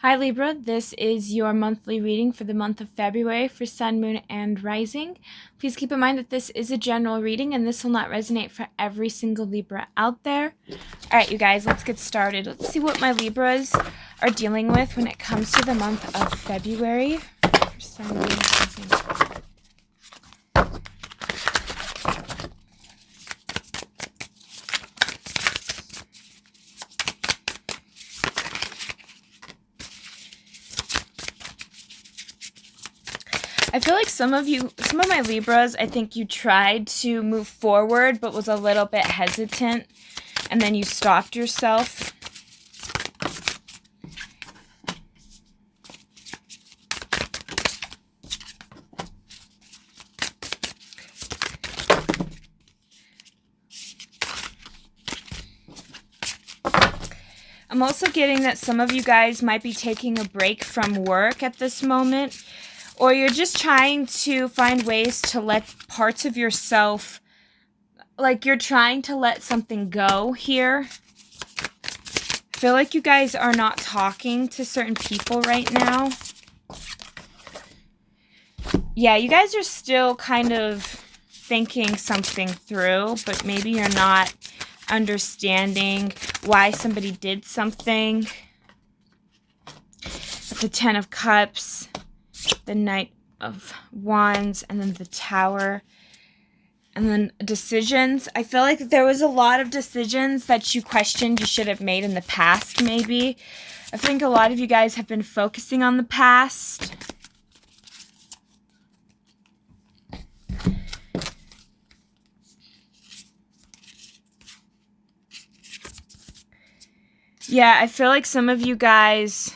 Hi Libra, this is your monthly reading for the month of February for Sun, Moon, and Rising. Please keep in mind that this is a general reading and this will not resonate for every single Libra out there. Alright, you guys, let's get started. Let's see what my Libras are dealing with when it comes to the month of February for Sun, Moon, and Rising. I feel like some of my Libras, I think you tried to move forward but was a little bit hesitant and then you stopped yourself. I'm also getting that some of you guys might be taking a break from work at this moment. Or you're just trying to find ways to let parts of yourself, like you're trying to let something go here. I feel like you guys are not talking to certain people right now. Yeah, you guys are still kind of thinking something through, but maybe you're not understanding why somebody did something. The Ten of Cups, the Knight of Wands, and then the Tower, and then decisions. I feel like there was a lot of decisions that you questioned you should have made in the past, maybe. I think a lot of you guys have been focusing on the past. Yeah, I feel like some of you guys...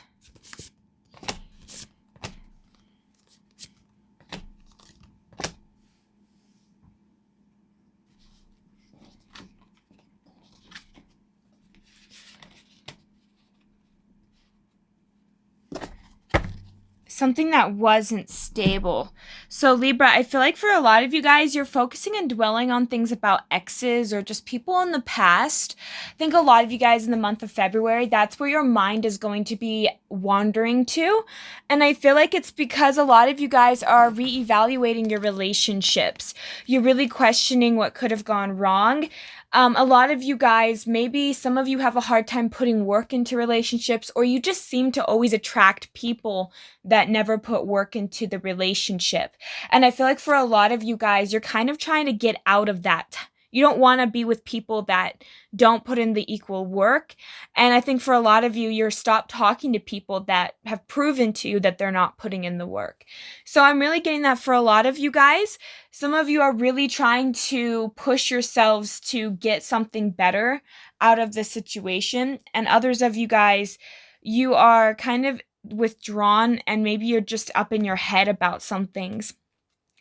something that wasn't stable. So Libra, I feel like for a lot of you guys, you're focusing and dwelling on things about exes or just people in the past. I think a lot of you guys in the month of February, that's where your mind is going to be wandering to. And I feel like it's because a lot of you guys are reevaluating your relationships. You're really questioning what could have gone wrong. A lot of you guys, maybe some of you have a hard time putting work into relationships, or you just seem to always attract people that never put work into the relationship. And I feel like for a lot of you guys, you're kind of trying to get out of that. You don't want to be with people that don't put in the equal work. And I think for a lot of you, you're stopped talking to people that have proven to you that they're not putting in the work. So I'm really getting that for a lot of you guys. Some of you are really trying to push yourselves to get something better out of the situation. And others of you guys, you are kind of withdrawn and maybe you're just up in your head about some things.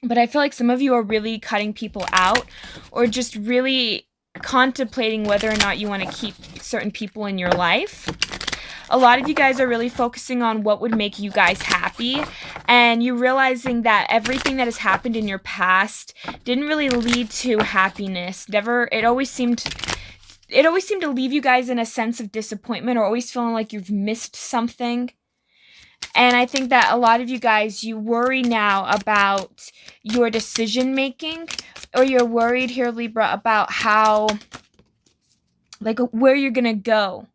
But I feel like some of you are really cutting people out or just really contemplating whether or not you want to keep certain people in your life. A lot of you guys are really focusing on what would make you guys happy, and you realizing that everything that has happened in your past didn't really lead to happiness. It always seemed to leave you guys in a sense of disappointment or always feeling like you've missed something. And I think that a lot of you guys, you worry now about your decision making, or you're worried here, Libra, about how, like, where you're going to go.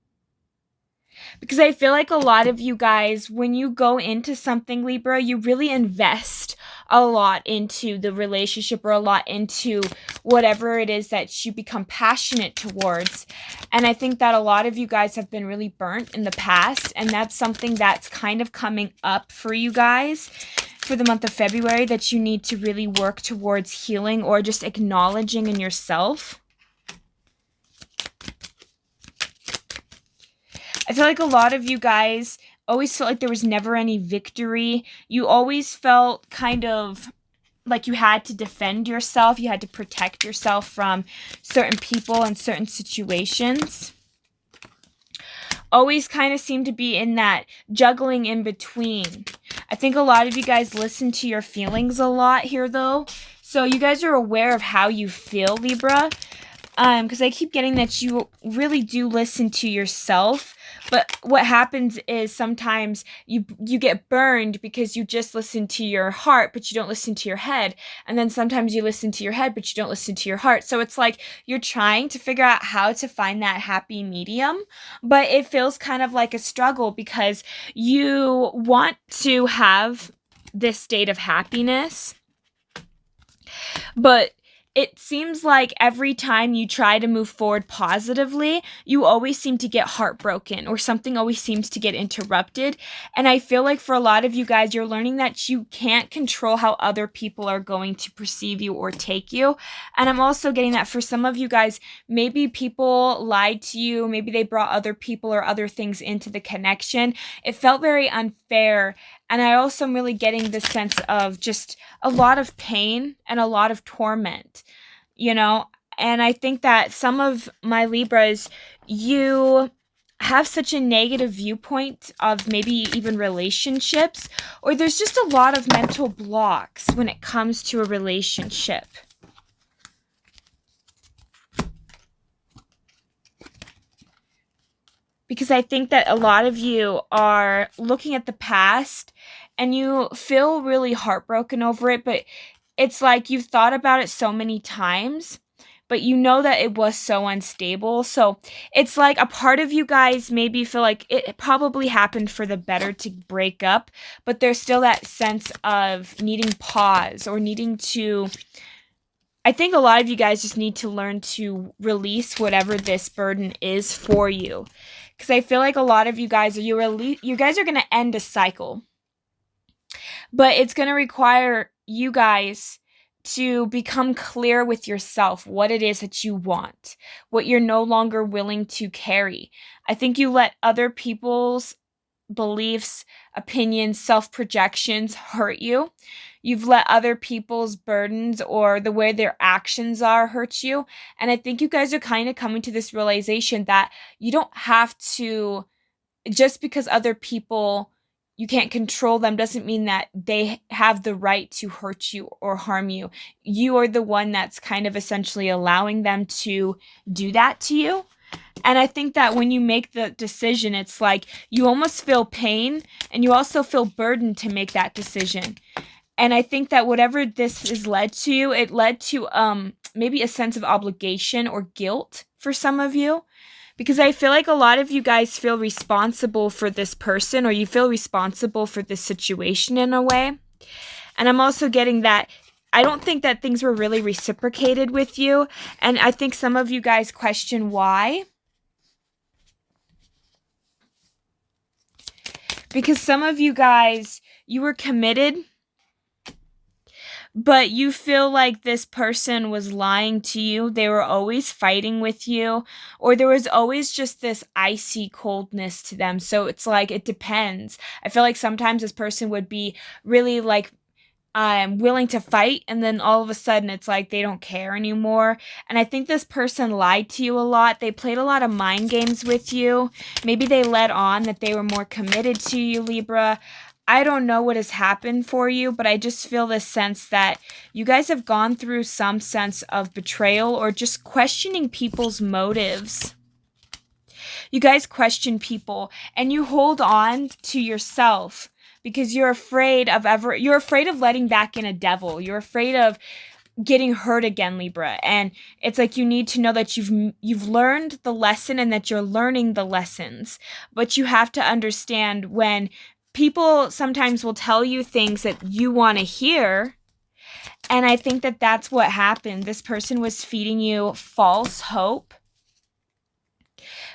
Because I feel like a lot of you guys, when you go into something, Libra, you really invest a lot into the relationship or a lot into whatever it is that you become passionate towards. And I think that a lot of you guys have been really burnt in the past, and that's something that's kind of coming up for you guys for the month of February that you need to really work towards healing or just acknowledging in yourself. I feel like a lot of you guys always felt like there was never any victory. You always felt kind of like you had to defend yourself. You had to protect yourself from certain people and certain situations. Always kind of seemed to be in that juggling in between. I think a lot of you guys listen to your feelings a lot here, though. So you guys are aware of how you feel, Libra. Because I keep getting that you really do listen to yourself, but what happens is sometimes you get burned because you just listen to your heart, but you don't listen to your head, and then sometimes you listen to your head, but you don't listen to your heart. So it's like you're trying to figure out how to find that happy medium, but it feels kind of like a struggle because you want to have this state of happiness, but it seems like every time you try to move forward positively, you always seem to get heartbroken or something always seems to get interrupted. And I feel like for a lot of you guys, you're learning that you can't control how other people are going to perceive you or take you. And I'm also getting that for some of you guys, maybe people lied to you, maybe they brought other people or other things into the connection. It felt very unfair. And I also am really getting this sense of just a lot of pain and a lot of torment, you know? And I think that some of my Libras, you have such a negative viewpoint of maybe even relationships, or there's just a lot of mental blocks when it comes to a relationship. Because I think that a lot of you are looking at the past and you feel really heartbroken over it, but it's like you've thought about it so many times, but you know that it was so unstable. So it's like a part of you guys maybe feel like it probably happened for the better to break up, but there's still that sense of needing pause or needing to. I think a lot of you guys just need to learn to release whatever this burden is for you. Because I feel like a lot of you guys, you guys are going to end a cycle. But it's going to require you guys to become clear with yourself what it is that you want, what you're no longer willing to carry. I think you let other people's beliefs, opinions, self-projections hurt you. You've let other people's burdens or the way their actions are hurt you. And I think you guys are kind of coming to this realization that you don't have to, just because other people, you can't control them doesn't mean that they have the right to hurt you or harm you. You are the one that's kind of essentially allowing them to do that to you. And I think that when you make the decision, it's like you almost feel pain and you also feel burdened to make that decision. And I think that whatever this has led to, it led to maybe a sense of obligation or guilt for some of you. Because I feel like a lot of you guys feel responsible for this person, or you feel responsible for this situation in a way. And I'm also getting that I don't think that things were really reciprocated with you. And I think some of you guys question why. Because some of you guys, you were committed, but you feel like this person was lying to you. They were always fighting with you, or there was always just this icy coldness to them. So it's like, it depends. I feel like sometimes this person would be really like, willing to fight, and then all of a sudden it's like they don't care anymore. And I think this person lied to you a lot. They played a lot of mind games with you. Maybe they led on that they were more committed to you, Libra. I don't know what has happened for you, but I just feel this sense that you guys have gone through some sense of betrayal or just questioning people's motives. You guys question people and you hold on to yourself because you're afraid of letting back in a devil. You're afraid of getting hurt again, Libra. And it's like you need to know that you've learned the lesson and that you're learning the lessons. But you have to understand when people sometimes will tell you things that you want to hear. And I think that that's what happened. This person was feeding you false hope,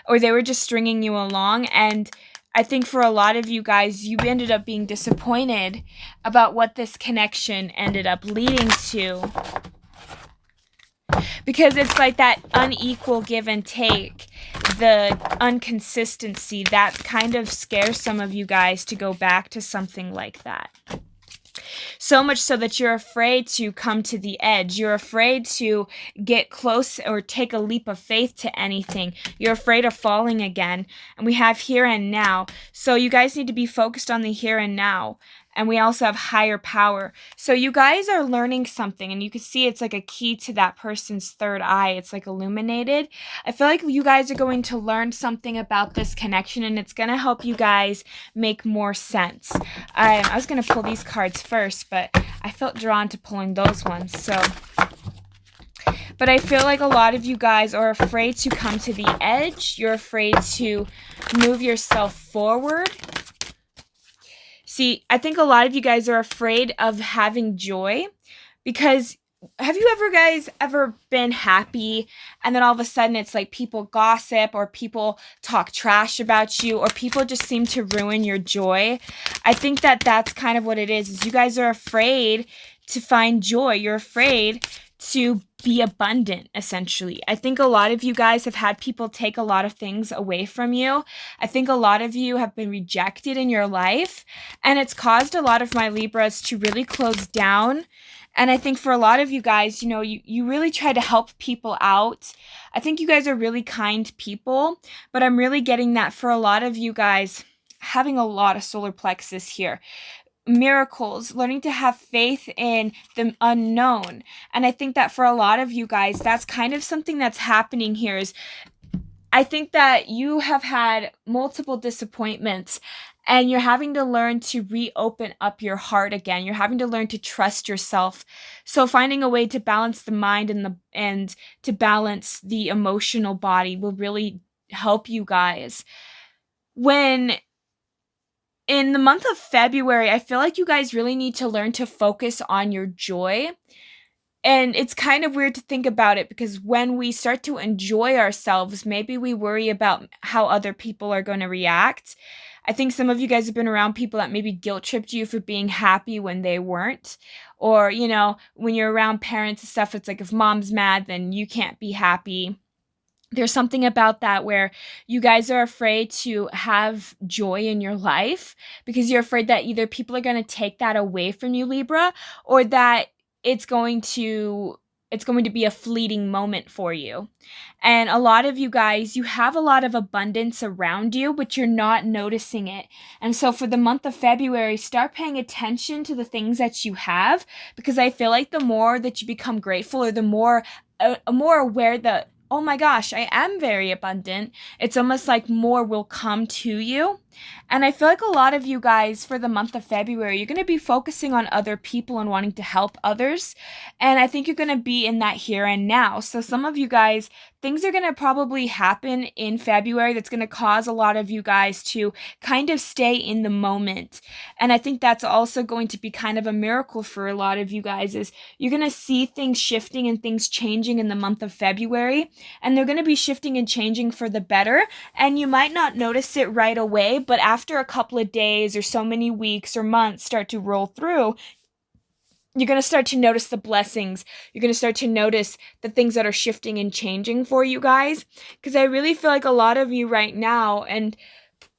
or they were just stringing you along. And I think for a lot of you guys, you ended up being disappointed about what this connection ended up leading to. Because it's like that unequal give and take, the inconsistency, that kind of scares some of you guys to go back to something like that. So much so that you're afraid to come to the edge. You're afraid to get close or take a leap of faith to anything. You're afraid of falling again. And we have here and now. So you guys need to be focused on the here and now. And we also have higher power. So you guys are learning something, and you can see it's like a key to that person's third eye. It's like illuminated. I feel like you guys are going to learn something about this connection, and it's going to help you guys make more sense. I was going to pull these cards first, but I felt drawn to pulling those ones. But I feel like a lot of you guys are afraid to come to the edge. You're afraid to move yourself forward. See, I think a lot of you guys are afraid of having joy, because have you ever been happy and then all of a sudden it's like people gossip or people talk trash about you or people just seem to ruin your joy? I think that that's kind of what it is you guys are afraid to find joy. You're afraid to be abundant, essentially. I think a lot of you guys have had people take a lot of things away from you. I think a lot of you have been rejected in your life, and it's caused a lot of my Libras to really close down. And I think for a lot of you guys, you really try to help people out. I think you guys are really kind people, but I'm really getting that for a lot of you guys having a lot of solar plexus here. Miracles, learning to have faith in the unknown. And I think that for a lot of you guys, that's kind of something that's happening here. Is I think that you have had multiple disappointments, and you're having to learn to reopen up your heart again. You're having to learn to trust yourself. So finding a way to balance the mind and to balance the emotional body will really help you guys. In the month of February, I feel like you guys really need to learn to focus on your joy. And it's kind of weird to think about it, because when we start to enjoy ourselves, maybe we worry about how other people are going to react. I think some of you guys have been around people that maybe guilt tripped you for being happy when they weren't. Or, when you're around parents and stuff, it's like if mom's mad, then you can't be happy. There's something about that where you guys are afraid to have joy in your life because you're afraid that either people are going to take that away from you, Libra, or that it's going to be a fleeting moment for you. And a lot of you guys, you have a lot of abundance around you, but you're not noticing it. And so for the month of February, start paying attention to the things that you have, because I feel like the more that you become grateful, or the more aware that, oh my gosh, I am very abundant, it's almost like more will come to you. And I feel like a lot of you guys for the month of February, you're going to be focusing on other people and wanting to help others. And I think you're going to be in that here and now. So some of you guys, things are going to probably happen in February that's going to cause a lot of you guys to kind of stay in the moment. And I think that's also going to be kind of a miracle for a lot of you guys, is you're going to see things shifting and things changing in the month of February. And they're going to be shifting and changing for the better. And you might not notice it right away, but after a couple of days or so many weeks or months start to roll through, you're going to start to notice the blessings. You're going to start to notice the things that are shifting and changing for you guys. Because I really feel like a lot of you right now, and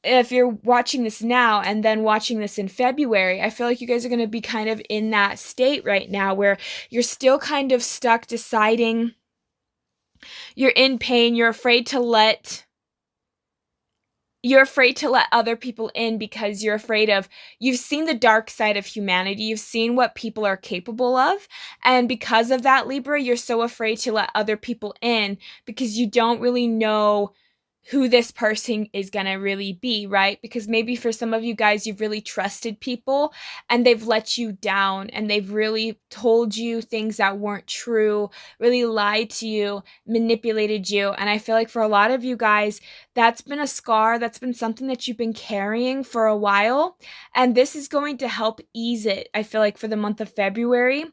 if you're watching this now and then watching this in February, I feel like you guys are going to be kind of in that state right now where you're still kind of stuck deciding. You're in pain. You're afraid to let other people in because you've seen the dark side of humanity. You've seen what people are capable of. And because of that, Libra, you're so afraid to let other people in because you don't really know who this person is going to really be, right? Because maybe for some of you guys, you've really trusted people and they've let you down and they've really told you things that weren't true, really lied to you, manipulated you. And I feel like for a lot of you guys, that's been a scar. That's been something that you've been carrying for a while. And this is going to help ease it. I feel like for the month of February,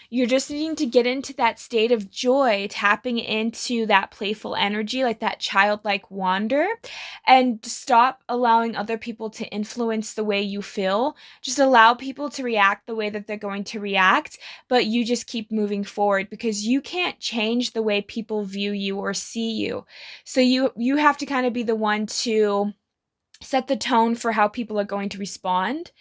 you're just needing to get into that state of joy, tapping into that playful energy, like that childlike wonder, and stop allowing other people to influence the way you feel. Just allow people to react the way that they're going to react, but you just keep moving forward because you can't change the way people view you or see you. So you have to kind of be the one to set the tone for how people are going to respond.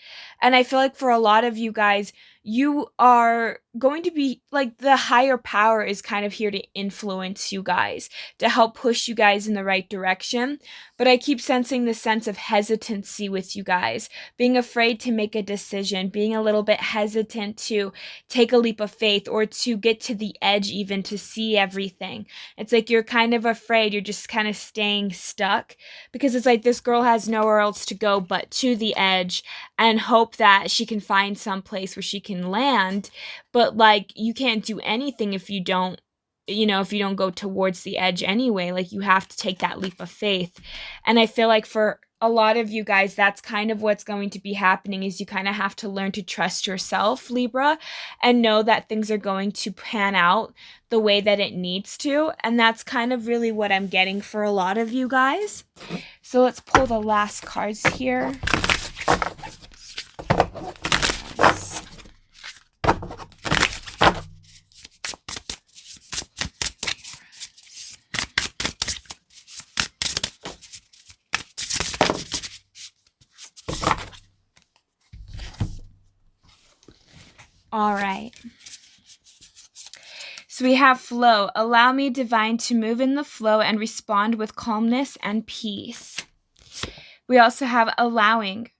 And I feel like for a lot of you guys, you are going to be like, the higher power is kind of here to influence you guys, to help push you guys in the right direction. But I keep sensing this sense of hesitancy with you guys, being afraid to make a decision, being a little bit hesitant to take a leap of faith or to get to the edge, even to see everything. It's like you're kind of afraid, you're just kind of staying stuck, because it's like this girl has nowhere else to go but to the edge and hope that she can find some place where she can land. But like, you can't do anything if you don't, if you don't go towards the edge anyway. Like, you have to take that leap of faith. And I feel like for a lot of you guys, that's kind of what's going to be happening, is you kind of have to learn to trust yourself, Libra, and know that things are going to pan out the way that it needs to. And that's kind of really what I'm getting for a lot of you guys. So let's pull the last cards here. All right. So we have flow. Allow me, divine, to move in the flow and respond with calmness and peace. We also have allowing.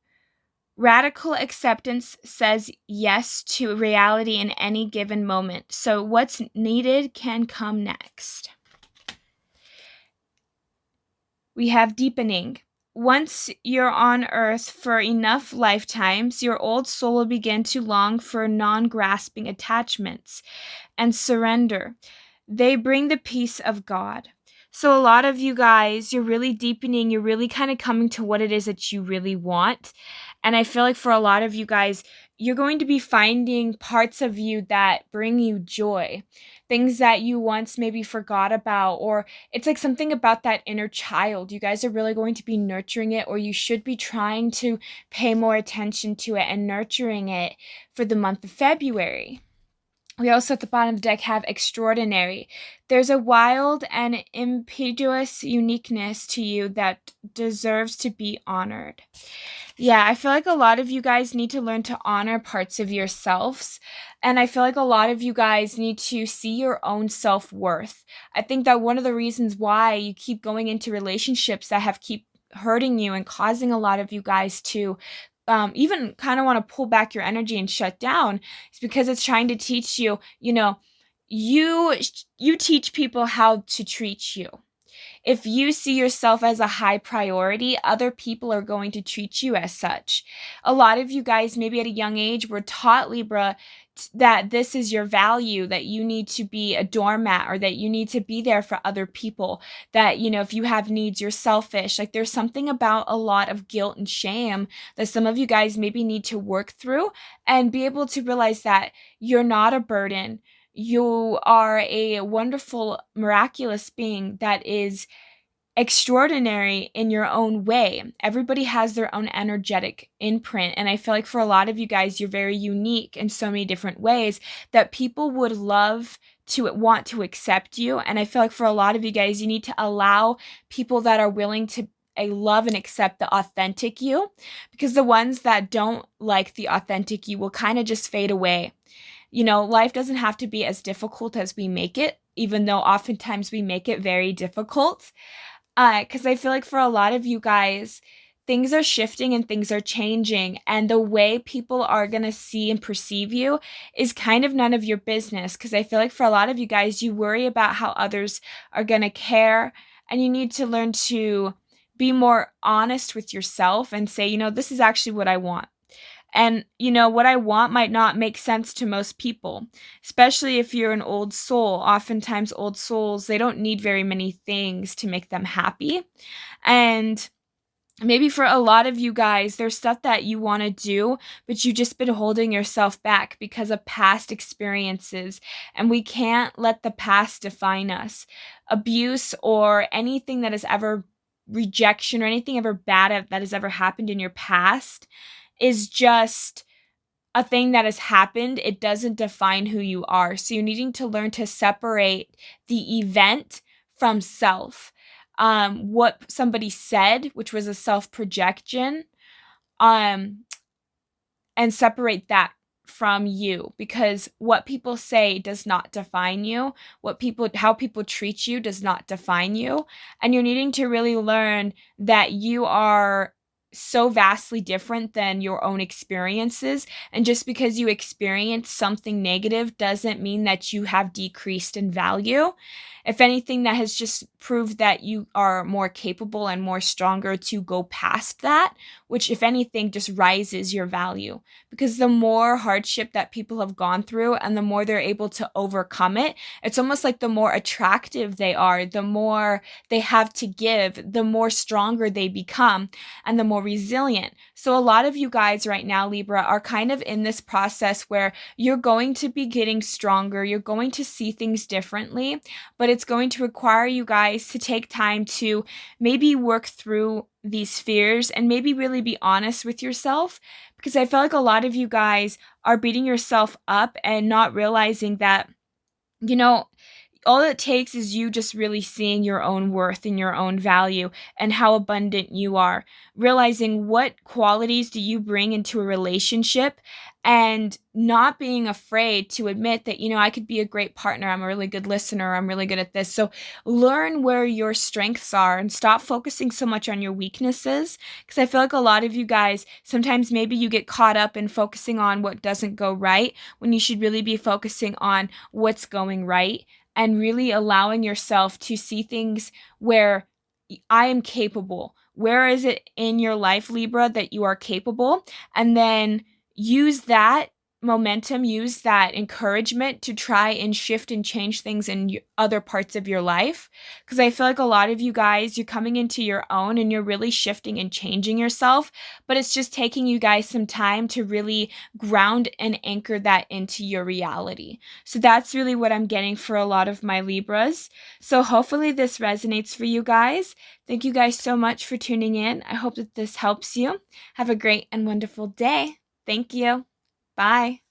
Radical acceptance says yes to reality in any given moment. So what's needed can come next. We have deepening. Once you're on earth for enough lifetimes, your old soul will begin to long for non-grasping attachments and surrender. They bring the peace of God. So a lot of you guys, you're really deepening, you're really kind of coming to what it is that you really want. And I feel like for a lot of you guys, you're going to be finding parts of you that bring you joy, things that you once maybe forgot about, or it's like something about that inner child. You guys are really going to be nurturing it, or you should be trying to pay more attention to it and nurturing it for the month of February. We also at the bottom of the deck have extraordinary. There's a wild and impetuous uniqueness to you that deserves to be honored. Yeah, I feel like a lot of you guys need to learn to honor parts of yourselves. And I feel like a lot of you guys need to see your own self-worth. I think that one of the reasons why you keep going into relationships that have keep hurting you and causing a lot of you guys to even kind of want to pull back your energy and shut down is because it's trying to teach you, you teach people how to treat you. If you see yourself as a high priority, other people are going to treat you as such. A lot of you guys, maybe at a young age, were taught, Libra, that this is your value, that you need to be a doormat, or that you need to be there for other people, that, if you have needs, you're selfish. Like, there's something about a lot of guilt and shame that some of you guys maybe need to work through and be able to realize that you're not a burden. You are a wonderful, miraculous being that is extraordinary in your own way. Everybody has their own energetic imprint. And I feel like for a lot of you guys, you're very unique in so many different ways that people would love to want to accept you. And I feel like for a lot of you guys, you need to allow people that are willing to love and accept the authentic you, because the ones that don't like the authentic you will kind of just fade away. Life doesn't have to be as difficult as we make it, even though oftentimes we make it very difficult. Because I feel like for a lot of you guys, things are shifting and things are changing, and the way people are going to see and perceive you is kind of none of your business. Because I feel like for a lot of you guys, you worry about how others are going to care, and you need to learn to be more honest with yourself and say, this is actually what I want. And, what I want might not make sense to most people, especially if you're an old soul. Oftentimes, old souls, they don't need very many things to make them happy. And maybe for a lot of you guys, there's stuff that you want to do, but you've just been holding yourself back because of past experiences. And we can't let the past define us. Abuse or anything that has ever rejection or anything ever bad that has ever happened in your past is just a thing that has happened. It doesn't define who you are. So you're needing to learn to separate the event from self. What somebody said, which was a self-projection, and separate that from you, because what people say does not define you. How people treat you does not define you. And you're needing to really learn that you are so vastly different than your own experiences. And just because you experience something negative doesn't mean that you have decreased in value. If anything, that has just proved that you are more capable and more stronger to go past that, which, if anything, just rises your value. Because the more hardship that people have gone through and the more they're able to overcome it, it's almost like the more attractive they are, the more they have to give, the more stronger they become, and the more resilient. So a lot of you guys right now, Libra, are kind of in this process where you're going to be getting stronger, you're going to see things differently, but it's going to require you guys to take time to maybe work through these fears and maybe really be honest with yourself, because I feel like a lot of you guys are beating yourself up and not realizing that, you know, all it takes is you just really seeing your own worth and your own value and how abundant you are, realizing what qualities do you bring into a relationship, and not being afraid to admit that, I could be a great partner, I'm a really good listener, I'm really good at this. So learn where your strengths are and stop focusing so much on your weaknesses, because I feel like a lot of you guys, sometimes maybe you get caught up in focusing on what doesn't go right when you should really be focusing on what's going right, and really allowing yourself to see things where I am capable. Where is it in your life, Libra, that you are capable? And then use that momentum, use that encouragement to try and shift and change things in other parts of your life. Because I feel like a lot of you guys, you're coming into your own and you're really shifting and changing yourself, but it's just taking you guys some time to really ground and anchor that into your reality. So that's really what I'm getting for a lot of my Libras. So hopefully this resonates for you guys. Thank you guys so much for tuning in. I hope that this helps you. Have a great and wonderful day. Thank you. Bye.